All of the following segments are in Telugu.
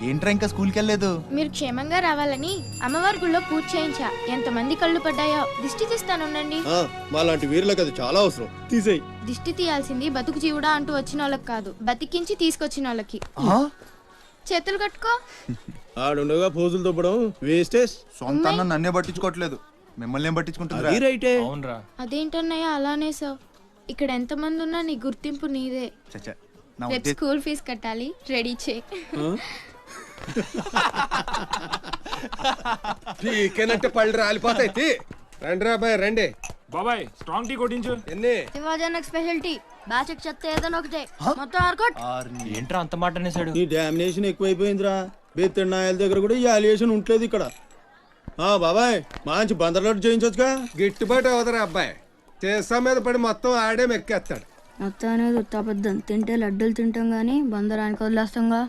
ఏంట్రా ఇంకా స్కూల్కి వెళ్ళలేదు? మీరు క్షేమంగా రావాలని అమ్మవారి గుళ్ళో పూజ చేయించా. ఎంతమంది కళ్ళు పడ్డాయో. దిష్టి తీస్తానుండండి. మాలాంటి వీరులకు అది చాలా అవసరం. తీసేయి. దిష్టి తీయాల్సింది బతుకు జీవుడా అంటూ వచ్చిన వాళ్ళకి కాదు, బతికించి తీసుకొచ్చిన వాళ్ళకి. చేతులు కట్టుకో. ఆడుండగా పోజులు తప్పడం వేస్టేజ్. సొంత అన్న నన్నే పట్టించుకోవట్లేదు, మిమ్మల్ని ఏం పట్టించుకుంటారా? అదేంటన్నయ్య అలానే సార్. ఇక్కడ ఎంతమంది ఉన్నా నీ గుర్తింపు నీదే. రేపు స్కూల్ ఫీజు కట్టాలి, రెడీ చేయి. పీకేనంటే పళ్ళు రాలిపోతాయి. రండి రాబాయ్ రండి. బాబాయ్ స్ట్రాంగ్ టీ కొట్టించు. ఎన్ని శివాజీ స్పెషల్ టీ బ్యాచ్ చెత్త ఏదైనా ఒకటే మొత్తం ఆర్కోట్. ఏంట్రా అంత మాట అనేసాడు? ఈ డామినేషన్ ఎక్కువైపోయిందిరా. బెత్తడి నాయల దగ్గర కూడా ఈ అలియేషన్ ఉంటలేదు ఇక్కడ. బాబాయ్ మంచి బందర్లోటు చేయించొచ్చుగా. గిట్టుబాటు అవుతారా అబ్బాయి. చేసా మీద పడి మొత్తం ఆడే మెక్కేస్తాడు. మొత్తం అనేది ఉత్తాపద్దం. తింటే లడ్డూలు తింటాం గానీ బందరానికి వదిలేస్తాంగా.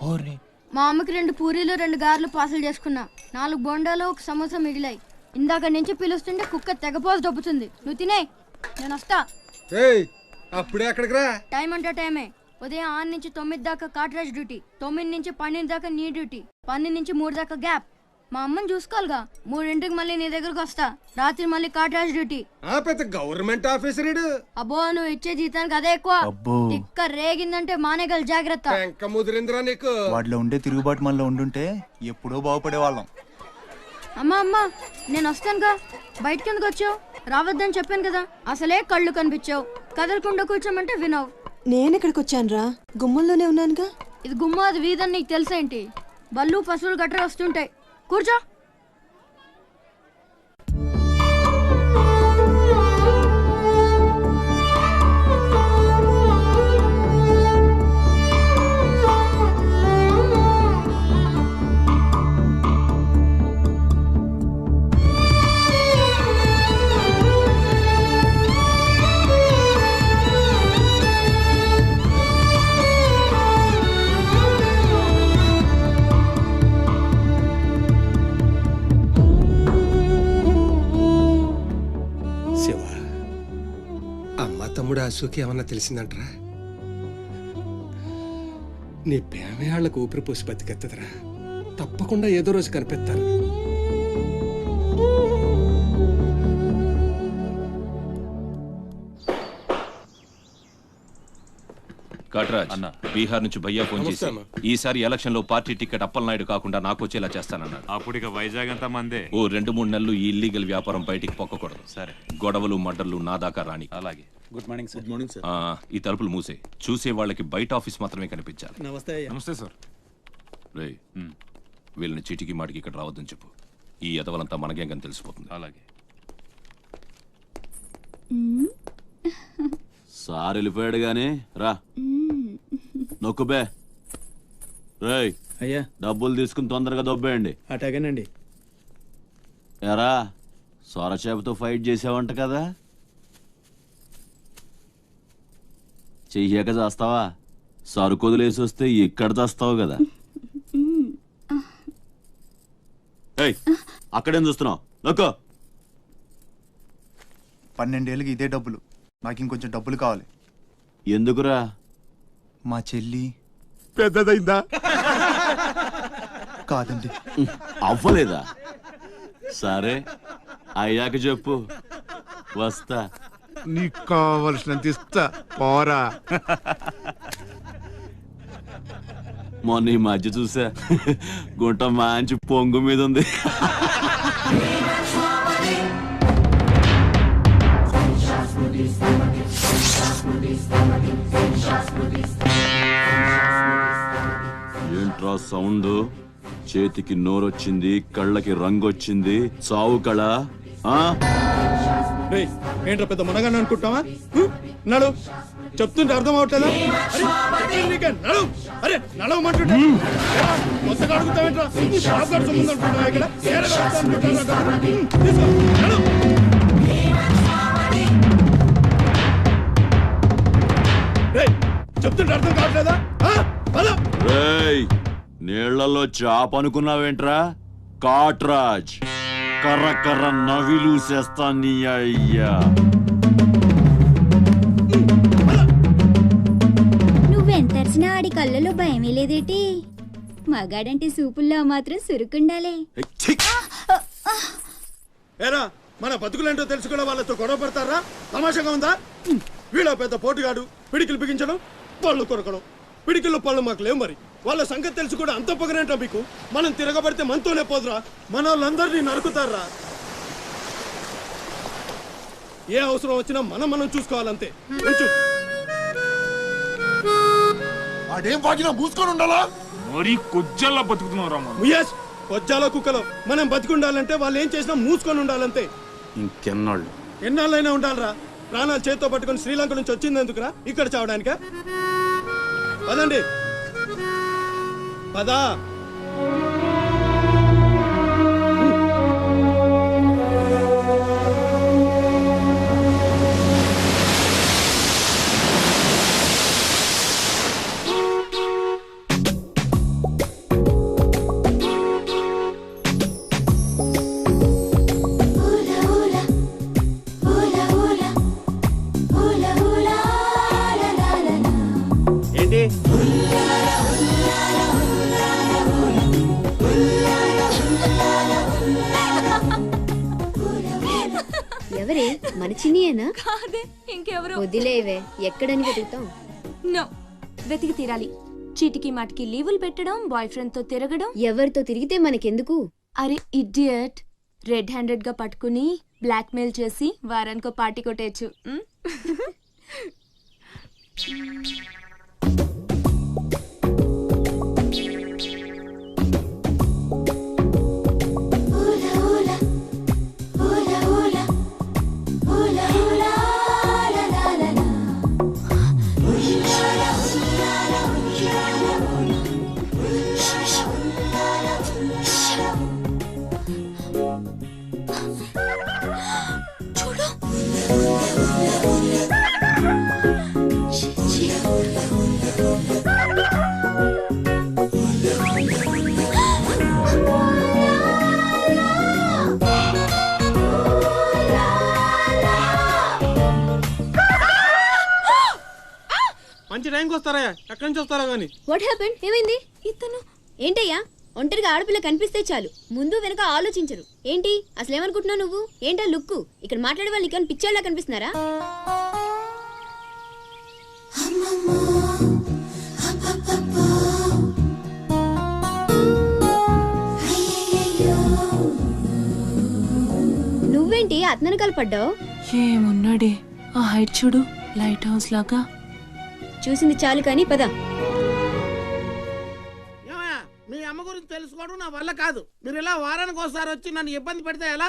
మా అమ్మకి 2 పూరీలు 2 గారెలు పార్సల్ చేసుకున్నా. 4 బొండాలు 1 సమోసా మిగిలాయి. ఇందాక నుంచి పిలుస్తుంటే కుక్క తెగపోసి దొబ్బుతుంది. నువ్వు తినే, నేను వస్తా. అప్పుడే అక్కడికి రా. టైం అంటే టైమే. ఉదయం 6 నుంచి 9 దాకా కాట్రాజ్ డ్యూటీ, 9 నుంచి 12 దాకా నీ డ్యూటీ, 12 నుంచి 3 దాకా గ్యాప్. మా అమ్మని చూసుకోవాలిగా. 3ంటికి మళ్ళీ నీ దగ్గరకు వస్తా. రాత్రి మళ్ళీ కాట్రాజ్ డ్యూటీ. పెద్ద గవర్నమెంట్ ఆఫీసర్. అబ్బో నువ్వు ఇచ్చే జీతానికి అదే ఎక్కువ. తిక్క రేగిందంటే మానేగల జాగ్రత్త. ముదిరిందిరా నీకు. వాటిలో ఉండే తిరుగుబాటు మనలో ఉండుంటే ఎప్పుడో బాగుపడే వాళ్ళం. అమ్మా నేను వస్తానుగా. బయటకి ఎందుకు వచ్చావు? రావద్దని చెప్పాను కదా. అసలే కళ్ళు కనిపించావు. కదలకుండా కూర్చోమంటే వినవు. నేను ఎక్కడికి వచ్చాను రా? గుమ్మంలోనే ఉన్నానుగా. ఇది గుమ్మ, అది వీధని నీకు తెలుసేంటి? బళ్ళు పశువులు గట్రా వస్తుంటాయి. కూర్చో. తమ్ముడు అశోక్ ఏమన్నా తెలిసిందంటరా? నీ పేమయాళ్లకు ఊపిరి పోసి బతికెత్తదరా. తప్పకుండా ఏదో రోజు కనిపెత్తారు. కాట్రాజ్ అన్న, బీహార్ నుంచి భయ్యా ఫోన్ చేసి ఈసారి ఎలక్షన్ లో పార్టీ టికెట్ అప్పలనాయుడు కాకుండా నాకు వచ్చేలా చేస్తానన్నాడు. అప్పుడు ఇక వైజాగ్ అంతా మందే. ఓ 2-3 నెలలు ఈ ఇల్లీగల్ వ్యాపారం బయటికి పొక్కకూడదు. సరే, గొడవలు మర్డర్లు నా దాకా రాని. అలాగే. Good morning sir. Good morning sir. ఈ తలుపులు మూసే. చూసే వాళ్ళకి బయట ఆఫీస్ మాత్రమే కనిపించాలి. నమస్తే. నమస్తే సార్. రే, వీళ్ళని చీటికి మాటికి ఇక్కడ రావద్దని చెప్పు. ఈ ఎదవలంతా మనకేం తెలిసిపోతుంది. అలాగే. సార్ వెళ్ళిపోయాడు గాని రా నొక్కుబే. రేయ్ అయ్యా, డబ్బులు తీసుకుని తొందరగా దొబ్బేయండి. అటగనండి. ఎరా సొరచేపతో ఫైట్ చేసావంట కదా, చెయ్యాక చేస్తావా? సరుకొదిలేసి వస్తే ఇక్కడ చేస్తావు కదా. ఏయ్ అక్కడేం చూస్తున్నావు? నొక్కో. 12 ఏళ్ళకి ఇదే డబ్బులు. నాకు ఇంకొంచెం డబ్బులు కావాలి. ఎందుకురా? మా చెల్లి పెద్దదైందా? కాదండి. అవ్వలేదా? సరే అయ్యాక చెప్పు, వస్తా. నీకు కావలసినంత ఇస్తా, పోరా. మొన్న ఈ మధ్య చూసా, గుంట మంచి పొంగు మీద ఉంది. ఏంట్రా సౌండ్? చేతికి నోరొచ్చింది, కళ్ళకి రంగొచ్చింది, చావు కళ. ఏంట్రా పెద్ద మునగాన్ని అనుకుంటావా? నడు, చెప్తుంటే అర్థం అవట్లేదా? నడు, అరే నడవమంటుంటా. కొత్తగా అడుగుతావేంట్రా? ఇక్కడ చెప్తుంటే అర్థం కావట్లేదా? రేయ్, నీళ్లలో చాప అనుకున్నావేంట్రా? కాట్రాజ్ కర్ర కర్ర నవిలూసేస్తా నీ అయ్యా. నువ్వెంతరిసినా ఆడి కళ్ళలో భయమే లేదేటి? మగాడంటే సూపుల్లో మాత్రం సురుకుండాలే. ఏరా మన బతుకులేంటో తెలుసుకున్న వాళ్ళతో గొడవ పడతారా? తమాషాగా ఉందా? వీళ్ళ పెద్ద పోటుగాడు పిడికిలు బిగించడం, పళ్ళు కొరకడం. పిడికిల్లో పళ్ళు మాకు లేవు, మరి వాళ్ళ సంగతి తెలుసు కూడా అంత పొగరేంటా మీకు? మనం తిరగబడితే మనతోనే పోదురా, మన వాళ్ళందరినీ నరుకుతారా? ఏ అవసరం వచ్చినా మనం చూసుకోవాలంతే. కొంచెం అదేం పాకినా మూసుకొని ఉండాలా? మరీ కొజ్జల్లా బతుకుతున్నావు రామా. ముయేష్ కొజ్జాలో కుక్కలో మనం బతికుండాలంటే వాళ్ళు ఏం చేసినా మూసుకొని ఉండాలంతే. ఇంకెన్నాళ్ళు? ఎన్నాళ్ళైనా ఉండాలరా. ప్రాణాలు చేత్తో పట్టుకొని శ్రీలంక నుంచి వచ్చింది ఎందుకురా? ఇక్కడ చావడానికా? పదండి పదా. ఏంటి ఎవరే? మన చిన్నియేనా? కాదే, ఇంకెవరు? వదిలేవే, ఎక్కడని వెతుకుతాం? నో, వెతికి తీరాలి. చీటికి మాటికి లీవులు పెట్టడం, బాయ్ ఫ్రెండ్ తో తిరగడం. ఎవరితో తిరిగితే మనకెందుకు? అరే ఇడియట్, రెడ్ హ్యాండెడ్ గా పట్టుకుని బ్లాక్ మెయిల్ చేసి వారానికో పార్టీ కొట్టేయచ్చు. మంచి టైంకి వస్తారా? ఎక్కడి నుంచి వస్తారా గానీ? What happened? ఏమైంది? ఇతను ఏంటయ్యా? ఒంటరిగా ఆడపిల్ల కనిపిస్తే చాలు ముందు వెనక ఆలోచించరు. ఏంటి అసలు ఏమనుకుంటున్నావు నువ్వు? ఏంటా లుక్కు? ఇక్కడ మాట్లాడే వాళ్ళు ఇక్కడ పిచ్చాళ్ళ కనిపిస్తున్నారా? నువ్వేంటి అతనకాలు పడ్డావు? ఏమున్నాడే ఆ హైట్ చూడు, లైట్ హౌస్ లాగా. చూసింది చాలు కానీ పద. మీ అమ్మ గురించి తెలుసుకోవడం నా వల్ల కాదు. మీరు ఇలా వారానికి ఒకసారి వచ్చి నన్ను ఇబ్బంది పెడితే ఎలా?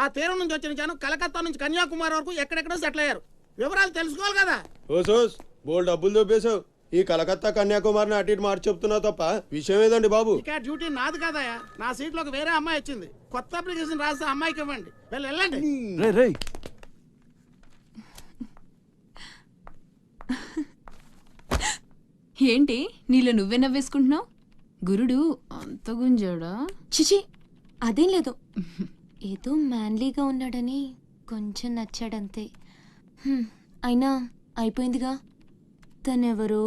ఆ తీరం నుంచి వచ్చిన జనం కలకత్తా నుంచి కన్యాకుమారి వరకు ఎక్కడెక్కడో సెటిల్ అయ్యారు. వివరాలు తెలుసుకోవాలి కదా. ఓసోస్ బోల్ డబ్బులు దొబ్బేశావు. ఈ కలకత్తా కన్యాకుమారిని అటు ఇటు మార్చి చెప్తున్నావు తప్ప విషయం ఏదండి బాబు? ఇక డ్యూటీ నాది కదయా. నా సీట్ లోకి వేరే అమ్మాయి వచ్చింది. కొత్త అప్లికేషన్ రాస్తే అమ్మాయికి ఇవ్వండి. వెళ్ళండి. ఏంటి నీలో నువ్వే నవ్వేసుకుంటున్నావు? గురుడు అంత గుంజాడా? చిచి, అదేం లేదు. ఏదో మ్యాన్లీగా ఉన్నాడని కొంచెం నచ్చాడంతే. అయినా అయిపోయిందిగా. తనెవరో,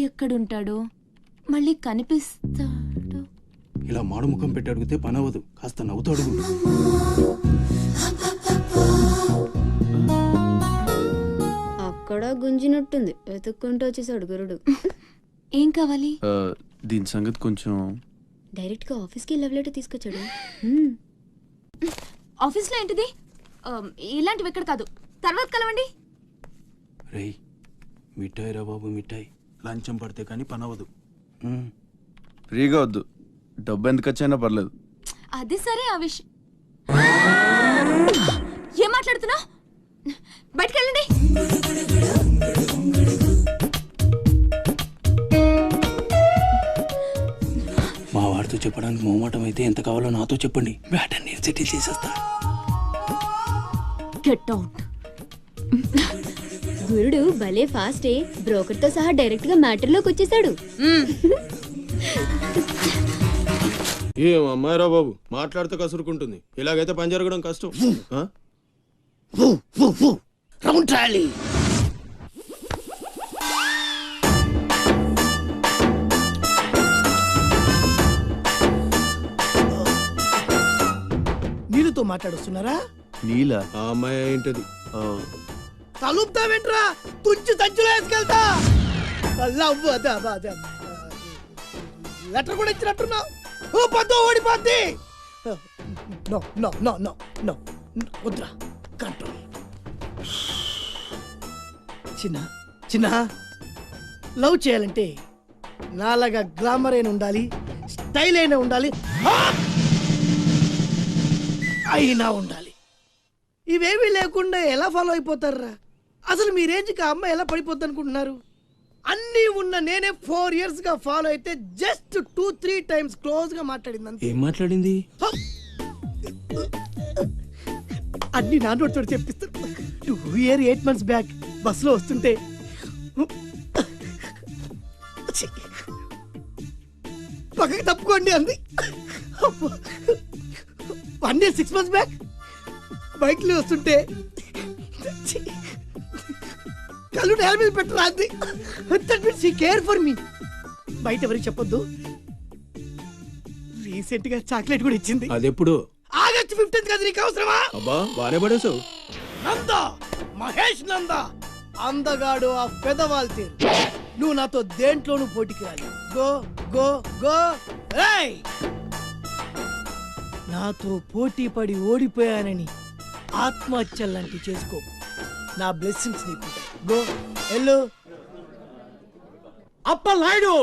ఎక్కడుంటాడో, మళ్ళీ కనిపిస్తాడు. ఇలా మాడు ముఖం పెట్టి అడిగితే పని అవ్వదు. కాస్త నవ్వుతూ అడుగు. అక్కడ గుంజినట్టుంది. వెతుక్కుంటూ వచ్చేసాడు గురుడు. ఏం కావాలి? దీని సంగతి కొంచెం. డైరెక్ట్ గా ఆఫీస్కి లవ్ లెటర్ తీసుకొచ్చాడు. ఆఫీస్లో ఏంటిది? ఇలాంటివి ఎక్కడ కాదు, తర్వాత కలవండి. రేయ్ మిఠాయి రా బాబు, మిఠాయి. లంచం పడితే కానీ పని అవ్వదు. ఫ్రీగా వద్దు, డబ్బు ఎందుకు వచ్చైనా పర్లేదు. అది సరే, ఆ విషయం ఏం మాట్లాడుతున్నావు? బయటకు వెళ్ళండి. మా వాడితో చెప్పడానికి మొహమాటం అయితే ఎంత కావాలో నాతో చెప్పండి. బ్యాటర్ నేను సెటిల్ చేసేస్తా. Get out. గురుడు భలే ఫాస్టే. బ్రోకర్ తో సహా డైరెక్ట్ గా మ్యాటర్ లోకి వచ్చేసాడు. ఏం అమ్మాయిరా బాబు, మాట్లాడితే కసురుకుంటుంది. ఇలాగైతే పని జరగడం కష్టం. నీళ్ళతో మాట్లాడుస్తున్నారా? నీలా? ఆ అమ్మాయి ఏంటది? తలుపుతావేంట్రా? తుంచి సంచులో వేసుకెళ్తా. లెటర్ కూడా ఇచ్చినట్టున్నావు. ఓ పద్దు ఓడిపోద్ది. No no no no no వద్దురా, కంట్రోల్. చిన్న చిన్న లవ్ చేయాలంటే నాలాగా గ్లామర్ అయిన ఉండాలి, స్టైల్ అయినా ఉండాలి, అయినా ఉండాలి. ఇవేమీ లేకుండా ఎలా ఫాలో అయిపోతారా? అసలు మీ రేంజ్కి ఆ అమ్మాయి ఎలా పడిపోద్ది అనుకుంటున్నారు? అన్నీ ఉన్న నేనే 4 years గా ఫాలో అయితే జస్ట్ 2-3 times క్లోజ్ గా మాట్లాడింది. ఏం మాట్లాడింది? అన్ని నా నోటితో చెప్పిస్తాను. 2 years 8 months బ్యాక్ బస్సులో వస్తుంటే పక్కకి తప్పుకోండి అంది. 1 year 6 months బ్యాక్ బైక్లో వస్తుంటే కళ్ళు నేల మీద పెట్టరా అంది. That means he care for me. బయట ఎవరికి చెప్పొద్దు. రీసెంట్ గా చాక్లెట్ కూడా ఇచ్చింది. అదెప్పుడు? ఆగస్ట్ 15th కదా. నీకు అవసరమా? అబ్బా బానే పడేసావు. నంద, మహేష్ నంద, అందగాడు ఆ పెదవాల్ తీరు. నువ్వు నాతో దేంట్లోనూ పోటీకి రాలి. Go go go. ఏయ్, నాతో పోటీ పడి ఓడిపోయానని ఆత్మహత్యలాంటి చేసుకో. నా బ్లెస్సింగ్స్ నీకు. గో ఎల్లు. అప్పలనాయుడు,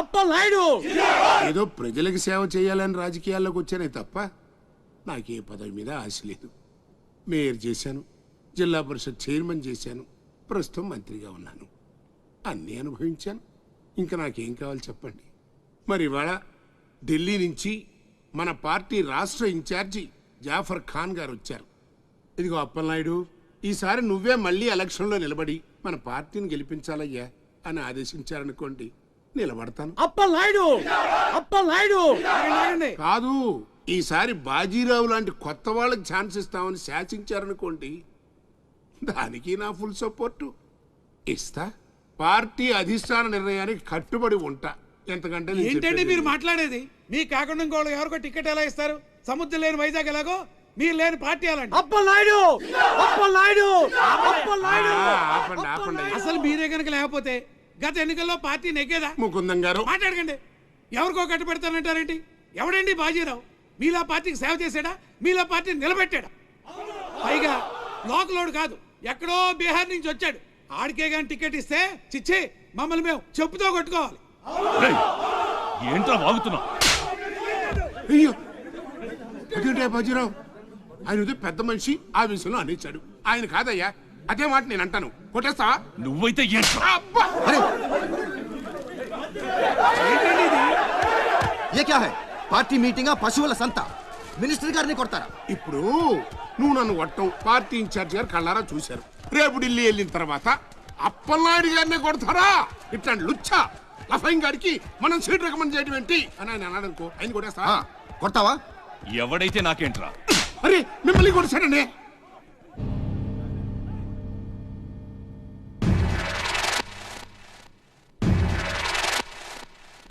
అప్పలనాయుడు. ఏదో ప్రజలకు సేవ చేయాలని రాజకీయాల్లోకి వచ్చానే తప్ప నాకే పదవి మీద ఆశ లేదు. మేయర్ చేశాను, జిల్లా పరిషత్ చైర్మన్ చేశాను, ప్రస్తుతం మంత్రిగా ఉన్నాను. అన్నీ అనుభవించాను. ఇంకా నాకేం కావాలి చెప్పండి. మరి ఇవాళ ఢిల్లీ నుంచి మన పార్టీ రాష్ట్ర ఇన్ఛార్జి జాఫర్ ఖాన్ గారు వచ్చారు. ఇదిగో అప్పలనాయుడు, ఈసారి నువ్వే మళ్ళీ ఎలక్షన్లో నిలబడి మన పార్టీని గెలిపించాలయ్యా అని ఆదేశించారనుకోండి, నిలబడతాను. అప్పలనాయుడు, అప్పలనాయుడు కాదు, ఈసారి బాజీరావు లాంటి కొత్త వాళ్ళకి ఛాన్స్ ఇస్తామని శాసించారనుకోండి, దానికి నా ఫుల్ సపోర్టు ఇస్తా. పార్టీ అధిష్టాన నిర్ణయానికి కట్టుబడి ఉంటా. ఎంతకంటే నేను ఏంటండి చెప్పేది మీరు మాట్లాడేది? మీ కాకుండా ఇంకోళ్ళు ఎవరికో టికెట్ ఎలా ఇస్తారు? సముద్రం లేని వైజాగ్ ఎలాగో మీరు లేని పార్టీ అలాంటి. అప్పలనాయుడు, అప్పలనాయుడు, అప్పలనాయుడు. ఆపండి, ఆపండి. అసలు మీరే కనుక లేకపోతే గత ఎన్నికల్లో పార్టీ నెగ్గేదా? ముకుందం గారు మాట్లాడకండి. ఎవరికో కట్టు పెడతానంటారేంటి? ఎవడండి బాజీరావు? మీలా పార్టీకి సేవ చేశాడా? మీలా పార్టీని నిలబెట్టాడా? పైగా లోకలోడు కాదు, ఎక్కడో బీహార్ నుంచి వచ్చాడు. ఆడికే గాని టికెట్ ఇస్తే చిచ్చే మమ్మల్ని మేము చెప్పుతో కొట్టుకోవాలి. ఏంట్రా వాగుతున్నావు? అయ్యో, అదేంటే బాజీరావు, ఆయన ఉదయం పెద్ద మనిషి ఆ విషయంలో అనేచ్చాడు. ఆయన కాదయ్యా, అదే మాట నేను అంటాను. కొట్టేస్తావా? నువ్వైతే అబ్బా! పార్టీ మీటింగ్ పశువుల సంత. మినిస్టర్ గారిని కొడతారా? ఇప్పుడు నువ్వు నన్ను కొట్టం పార్టీ ఇన్ఛార్జ్ గారు కళ్ళారా చూశారు. రేపు ఢిల్లీ వెళ్ళిన తర్వాత అప్పలనాయుడు గారిని కొడతారా? ఇట్లాంటి లుచ్చా లఫైన్ గారికి మనం సీట్ రికమెండ్ చేయడం ఏంటి అని ఆయన అన్నాడనుకో, ఆయన కొట్టేస్తా. కొడతావా? ఎవడైతే నాకేంట్రా? అరే మిమ్మల్ని కొట్టాడండి.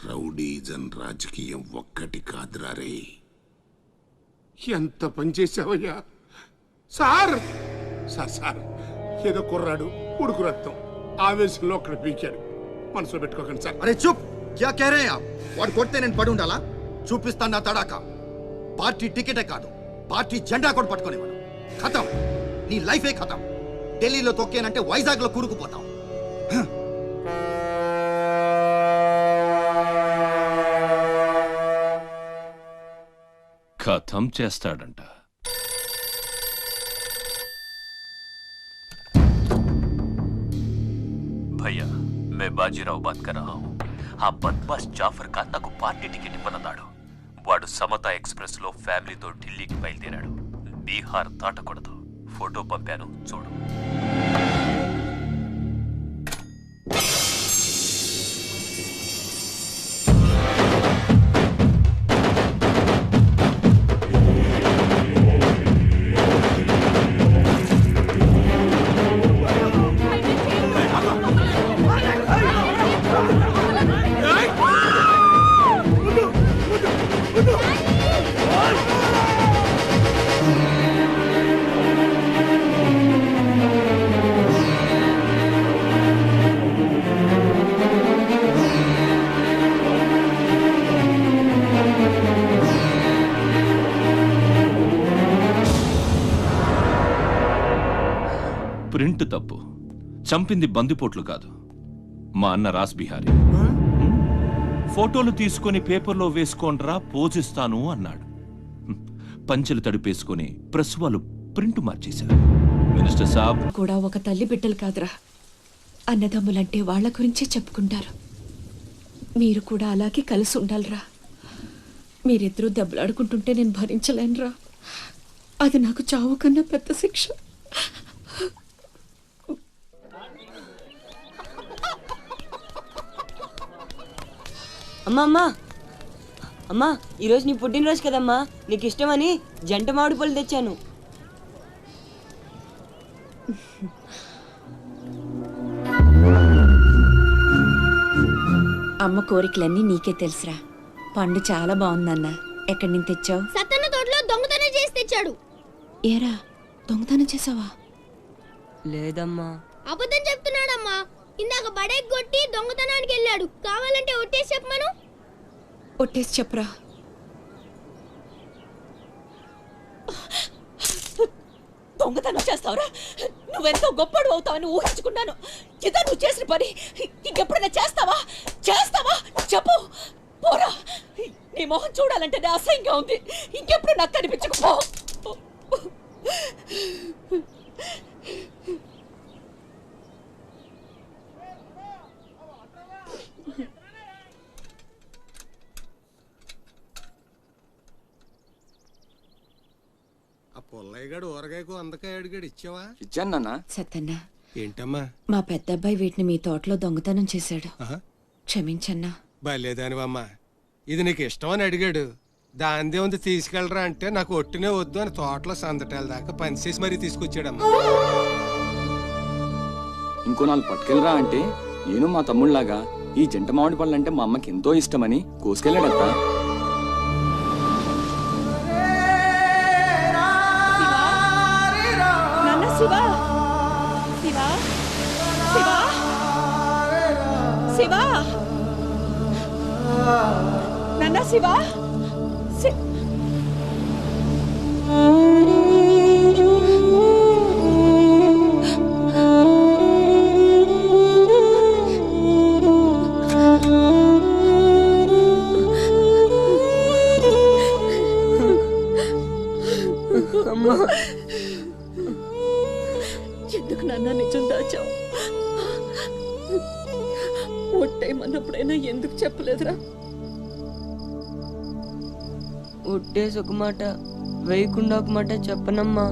రౌడీజన్ రాజకీయం ఒక్కటి కాదురా రే. ఎంత పనిచేసావయ్యా సార్. సార్ సార్, ఏదో కుర్రాడు ఉడుకు రక్తం ఆవేశంలో అక్కడ పీకాడు. మనసులో పెట్టుకోకండి సార్. అరే చూప్, క్యా కహ రహే ఆప్? వాడు కొడితే నేను పడి ఉండాలా? చూపిస్తాను నా తడాక. పార్టీ టికెటే కాదు, పార్టీ జెండా కూడా పట్టుకునేవాడు. ఖతం, నీ లైఫే ఖతం. ఢిల్లీలో తొక్కేనంటే వైజాగ్ లో కూరుకుపోతాం. ఖతం చేస్తాడంట. भैया मैं बाजीराव बात कर रहा हूँ. ఆ బద్మాస్ జాఫర్ ఖాన్ నాకు పార్టీ టికెట్ ఇవ్వనన్నాడు. వాడు సమతా ఎక్స్ప్రెస్ లో ఫ్యామిలీతో ఢిల్లీకి బయలుదేరాడు. బీహార్ దాటకూడదు. ఫోటో పంపాను చూడు. ప్రింట్ తప్పు. చంపింది బందిపోట్లు కాదు, మా అన్న రాస్ బిహారీ. ఫోటోలు తీసుకొని పేపర్లో వేసుకోండ్రా పోజిస్తాను అన్నాడు. పంచెలు తడిపేసుకొని ప్రెస్ వాళ్ళు ప్రింట్ మార్చేశారు. మినిస్టర్ సాబ్ కూడా ఒక తల్లి బిడ్డలు కాదురా, అన్నదమ్ములంటే వాళ్ళ గురించే చెప్పుకుంటారు. మీరు కూడా అలాగే కలిసి ఉండాలిరా. మీరిద్దరూ దెబ్బలాడుకుంటుంటే నేను భరించలేనురా. అది నాకు చావు కన్నా పెద్ద శిక్ష. అమ్మా అమ్మా అమ్మా, ఈరోజు నీ పుట్టినరోజు కదమ్మా, నీకు ఇష్టమని జంట మామిడి పళ్ళు తెచ్చాను. అమ్మ కోరికలన్నీ నీకే తెలుసురా. పండు చాలా బాగుందన్నా. ఎక్కడి నుంచి తెచ్చావు? సత్తన్న తోటలో దొంగతనం చేసి తెచ్చాడు. ఏరా, దొంగతనం చేసావా? లేదమ్మా. అబద్ధం చెప్తున్నాడమ్మా. ఇందాక బడేకి కొట్టి దొంగతనానికి వెళ్ళాడు. కావాలంటే ఒట్టేసి చెప్పమను. ఒట్టేసి చెప్పరా. దొంగతనం చేస్తావురా? నువ్వెంతో గొప్పడు అవుతావని ఊహించుకున్నాను. ఇదా నువ్వు చేసిన పని? ఇంకెప్పుడైనా చేస్తావా? చెప్పు. పోరా, నీ మొహం చూడాలంటే అసహ్యంగా ఉంది. ఇంకెప్పుడు నాకు కనిపించకపో. పుల్లయ్యగాడు ఊరగాయకు అందకాయ అడిగాడు, ఇచ్చావా? ఇచ్చాను నాన్న. సత్తన్న, ఏంటమ్మా? మా పెద్ద అబ్బాయి వీటిని మీ తోటలో దొంగతనం చేశాడు. క్షమించన్నా. బయలేదానివమ్మా, ఇది నీకు ఇష్టమని అడిగాడు. దాందే ఉంది తీసుకెళ్ళరా అంటే నాకు ఒట్టినే వద్దు అని తోటలో సందటాల దాకా పనిచేసి మరీ తీసుకొచ్చాడమ్మా. ఇంకో 4 పట్టుకెళ్ళరా అంటే నేను మా తమ్ముళ్ళలాగా ఈ జంట మామిడి పళ్ళు అంటే మా అమ్మకి ఎంతో ఇష్టమని కోసుకెళ్ళాడట. శివా, శివా, శివా, శివా, నాన్న శివా, ఎందుకు నాన్న నిజం దాచావు? ఒట్టేయమన్నప్పుడైనా ఎందుకు చెప్పలేదురా? ఒట్టేసి ఒక మాట, వేయకుండా ఒక మాట చెప్పనమ్మా.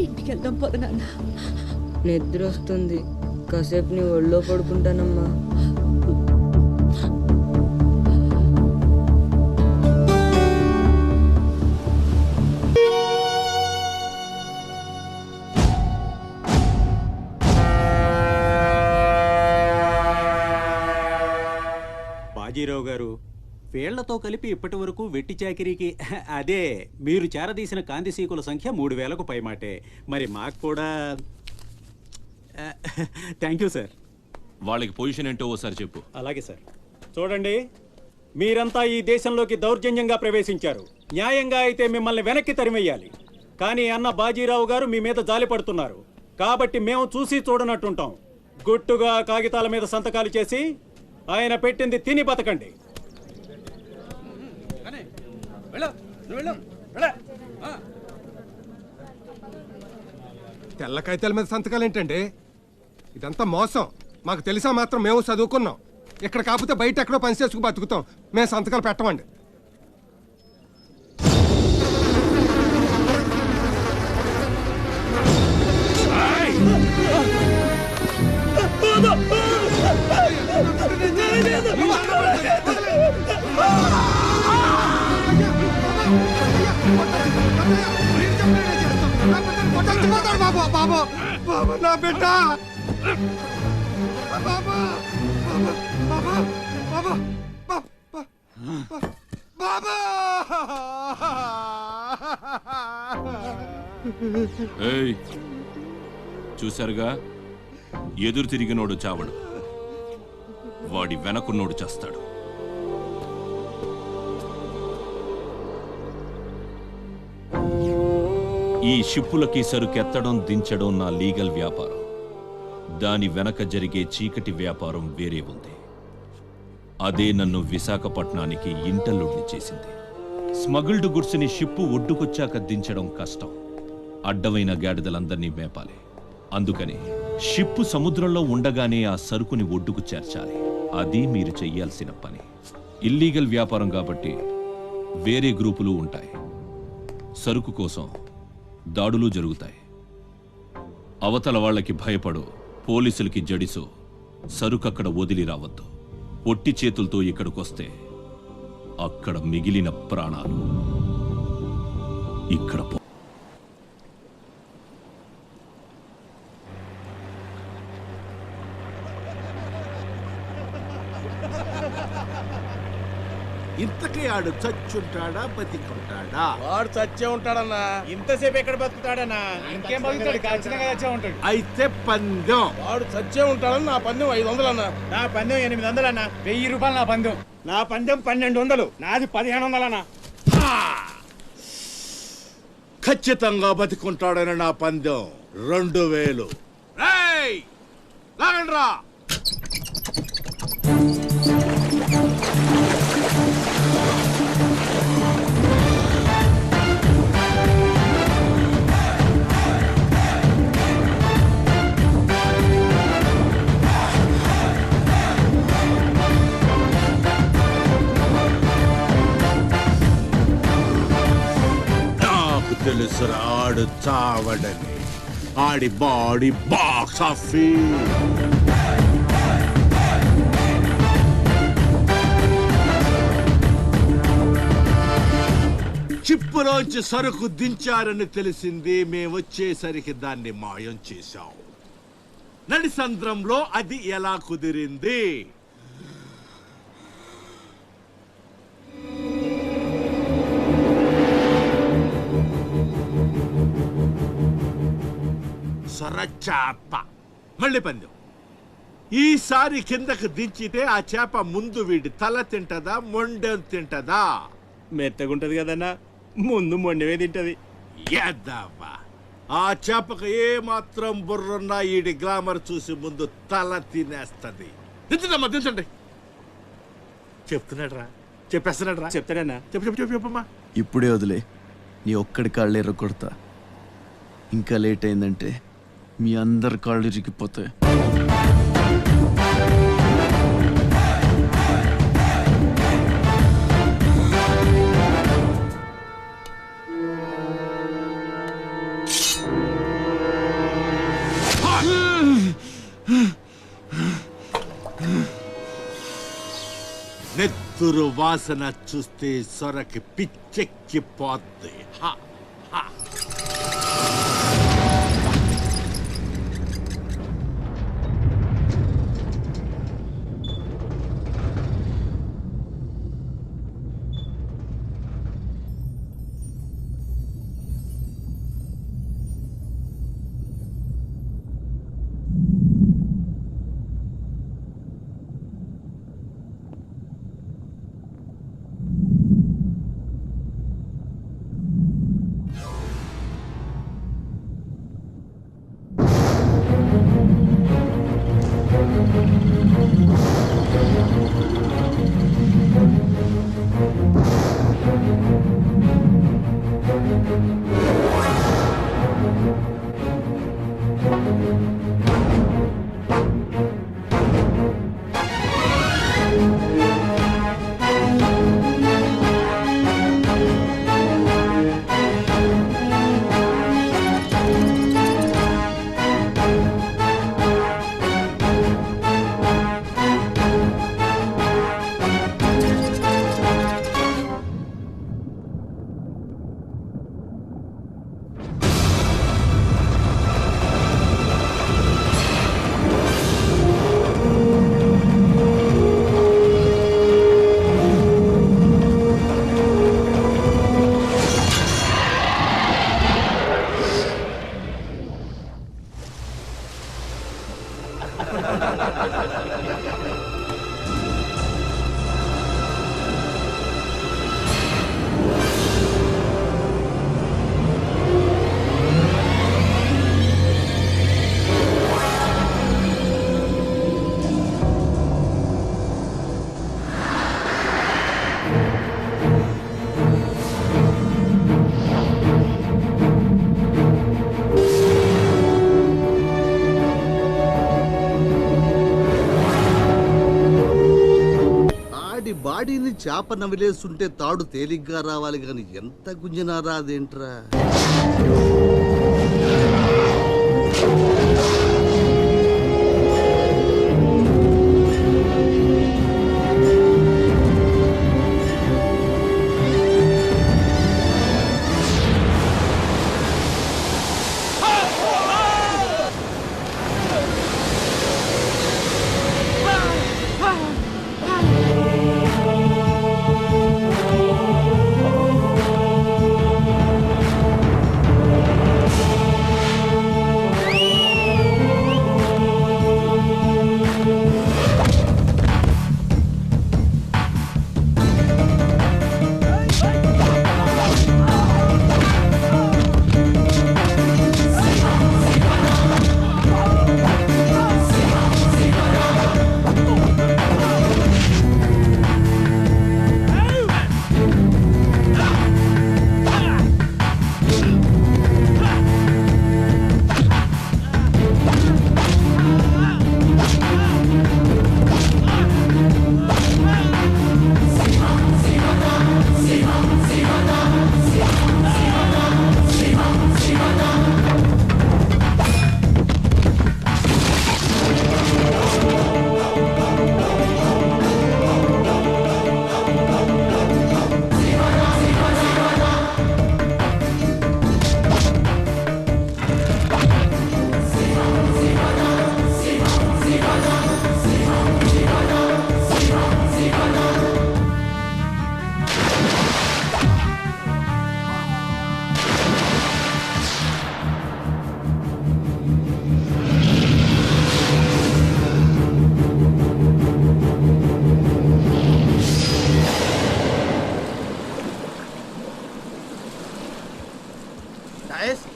ఇంటికి వెళ్దాం పద నాన్న. నిద్ర వస్తుంది, కాసేపు నీ ఒళ్ళో పడుకుంటానమ్మా. బాజీరావు గారు, వీళ్లతో కలిపి ఇప్పటి వరకు వెట్టి చాకిరీకి అదే మీరు చేరదీసిన కాంతిసీకుల సంఖ్య 3000కు పైమాటే. మరి మాకు కూడా థ్యాంక్ యూ సార్. వాళ్ళకి పొజిషన్ ఏంటో ఓసారి చెప్పు. అలాగే సార్. చూడండి, మీరంతా ఈ దేశంలోకి దౌర్జన్యంగా ప్రవేశించారు. న్యాయంగా అయితే మిమ్మల్ని వెనక్కి తరిమెయ్యాలి. కానీ అన్న బాజీరావు గారు మీ మీద జాలి పడుతున్నారు. కాబట్టి మేము చూసి చూడనట్టుంటాం. గుట్టుగా కాగితాల మీద సంతకాలు చేసి ఆయన పెట్టింది తిని బతకండి. తెల్ల కాగితాల మీద సంతకాలు ఏంటండి? ఇదంతా మోసం. మాకు తెలిసా మాత్రం మేము చదువుకున్నాం. ఇక్కడ కాకపోతే బయట ఎక్కడో పని చేసుకు బతుకుతాం. మేము సంతకాలు పెట్టమండి. బాబా, నా బిడ్డ ఏయ్, చూశారుగా, ఎదురు తిరిగినోడు చావడు. వాడి వెనకున్నోడు చేస్తాడు. ఈ షిప్పులకి సరుకెత్తడం దించడం నా లీగల్ వ్యాపారం. దాని వెనక జరిగే చీకటి వ్యాపారం వేరే ఉంది. అదే నన్ను విశాఖపట్నానికి ఇంటల్లుడిని చేసింది. స్మగుల్డ్ గుడ్స్ని షిప్పు ఒడ్డుకొచ్చాక దించడం కష్టం. అడ్డమైన గాడిదలందర్నీ మేపాలి. అందుకని షిప్పు సముద్రంలో ఉండగానే ఆ సరుకుని ఒడ్డుకు చేర్చాలి. అది మీరు చెయ్యాల్సిన పని. ఇల్లీగల్ వ్యాపారం కాబట్టి వేరే గ్రూపులు ఉంటాయి. సరుకు కోసం దాడులు జరుగుతాయి. అవతల వాళ్ళకి భయపడు, పోలీసులకి జడిసో సరుకక్కడ వదిలి రావద్దు. పొట్టి చేతులతో ఇక్కడికొస్తే అక్కడ మిగిలిన ప్రాణాలు ఇక్కడ ఇంతకీ ఆడు చచ్చుంటాడా బతికుంటాడా? వాడు చచ్చే ఉంటాడన్నా. ఇంతసేపు ఎక్కడ బతుకుతాడన్నా? ఇంకేం బతుకుతాడు? ఖచ్చితంగా చచ్చే ఉంటాడు. అయితే పందెం. వాడు చచ్చే ఉంటాడని నా పందెం 500 అన్నా. నా పందెం 800 అన్నా. 1000 రూపాయలు నా పందెం. నా పందెం 1200. నాది 1500 అన్నా. ఖచ్చితంగా బతికుంటాడని నా పందెం 2000. లాగండ్రా. తెలుసురా ఆడు చావడని. ఆడి బాడీ బాక్స్ ఆఫీస్. చిప్పులోంచి సరుకు దించారని తెలిసింది. మేమొచ్చేసరికి దాన్ని మాయం చేశాం. నడిసంద్రంలో అది ఎలా కుదిరింది? సొరచాప. మళ్ళీ పందెం. ఈసారి కిందకు దించితే ఆ చేప ముందు వీడి తల తింటదా, మొండెం తింటదా? మెత్తగుంటది కదన్నా, ముందు మొండవే తింటది. యాదవ్వా, ఆ చేపకు ఏ మాత్రం బుర్రున్నా ఈడి గ్లామర్ చూసి ముందు తల తినేస్తది. దించదమ్మా, దించండి. చెప్తున్నాడు రా, చెప్పేస్తున్నాడు రా. చెప్తాడన్నా. చెప్పమ్మా. ఇప్పుడే వదిలే, నీ ఒక్కడి కాళ్ళు ఎర్రకొడతా. ఇంకా లేట్ అయిందంటే మీ అందరి కాళ్ళు ఇరిగిపోతాయి. నెత్తురు వాసన చూస్తే సొరకి పిచ్చెక్కిపోద్ది. చేప నవిలేస్తుంటే తాడు తేలిగ్గా రావాలి కానీ ఎంత గుంజినా రాదేంట్రా?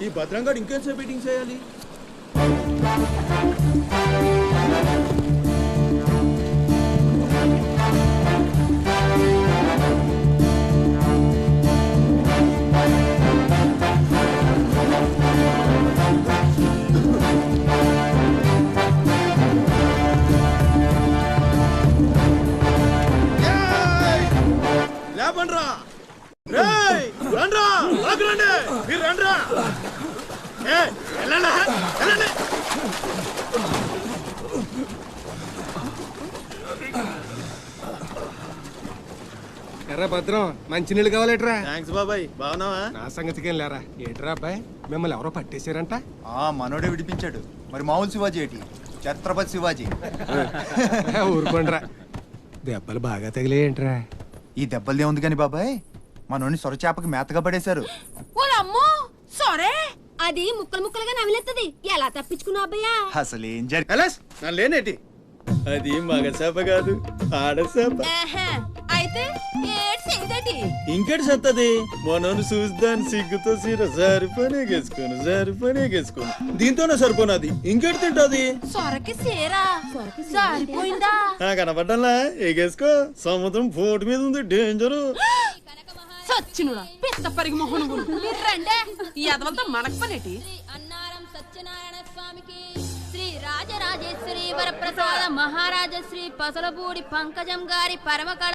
ఈ భద్రంగా ఇంకేంసేపు మీటింగ్ చేయాలి? లేపండ్రా, రండ్రా, రండి, మీరు రండ్రా. ఎర్రా భద్రం, మంచినీళ్ళు కావాలేట్రా? థ్యాంక్స్ బాబాయ్, బాగున్నావా? నా సంగతికేం లేరా. ఏట్రా అబ్బాయి, మిమ్మల్ని ఎవరో పట్టేశారంట? మనోడే విడిపించాడు. మరి మామూలు శివాజీ ఏంటి? ఛత్రపతి శివాజీ. ఊరుకోండ్రా, దెబ్బలు బాగా తగిలేంట్రా? ఈ దెబ్బలదే ఉంది కానీ బాబాయ్, మనోని సొరచేపకి మేతగా పడేశారు. సరే, అది ముక్కలు ముక్కలుగా నవిలేస్తుంది. ఎలా తప్పించుకున్నావు అబ్బయ్యా? అసలు ఏం జరిగింది? లేనేటి, అది మగ చేప కాదు, ఆడచేప. అయితే ఇంకెటి సత్తది? మనోని చూస్తాను సిగ్గుతో సీర సరిపోనేగేసుకోను దీంతోనే సరిపోనది. ఇంకెటి తింటది? సొరకి సీరా సరిపోయిందా? కనపడ్డా? ఎగేసుకో, సముద్రం పోటు మీద ఉంది, డేంజరు. సచ్చినుడా, పిత్త పరిగి మొహను మీరు రండే. ఈ అదవంతా మనకు పనేటి? అన్నారం సత్యనారాయణ స్వామికి, శ్రీ రాజరాజేశ్వరి వరప్రసాద మహారాజశ్రీ పసలపూడి పంకజం గారి పరమ